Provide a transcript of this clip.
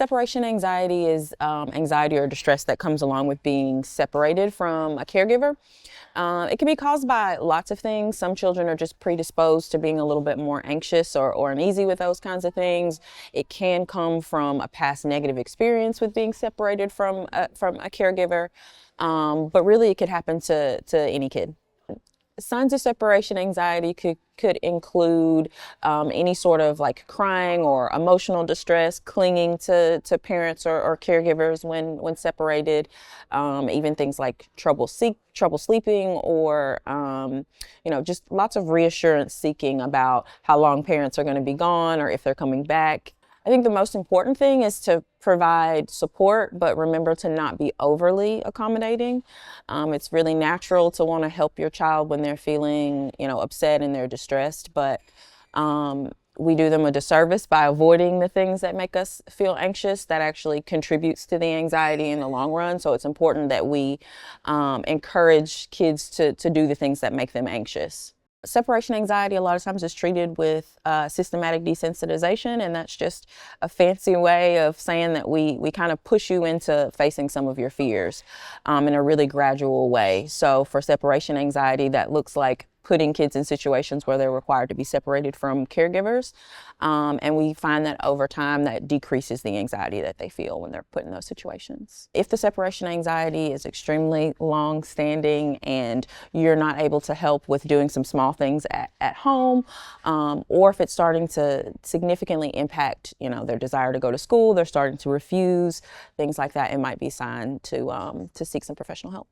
Separation anxiety is anxiety or distress that comes along with being separated from a caregiver. It can be caused by lots of things. Some children are just predisposed to being a little bit more anxious or uneasy with those kinds of things. It can come from a past negative experience with being separated from a caregiver, but really it could happen to any kid. Signs of separation anxiety could include any sort of like crying or emotional distress, clinging to parents or caregivers when separated, even things like trouble sleeping, or just lots of reassurance seeking about how long parents are going to be gone or if they're coming back. I think the most important thing is to provide support, but remember to not be overly accommodating. It's really natural to want to help your child when they're feeling, upset and they're distressed, but we do them a disservice by avoiding the things that make us feel anxious. That actually contributes to the anxiety in the long run. So it's important that we encourage kids to do the things that make them anxious. Separation anxiety a lot of times is treated with systematic desensitization, and that's just a fancy way of saying that we kind of push you into facing some of your fears in a really gradual way. So for separation anxiety, that looks like putting kids in situations where they're required to be separated from caregivers, and we find that over time that decreases the anxiety that they feel when they're put in those situations. If the separation anxiety is extremely long-standing and you're not able to help with doing some small things at home, or if it's starting to significantly impact their desire to go to school, they're starting to refuse, things like that, it might be a sign to seek some professional help.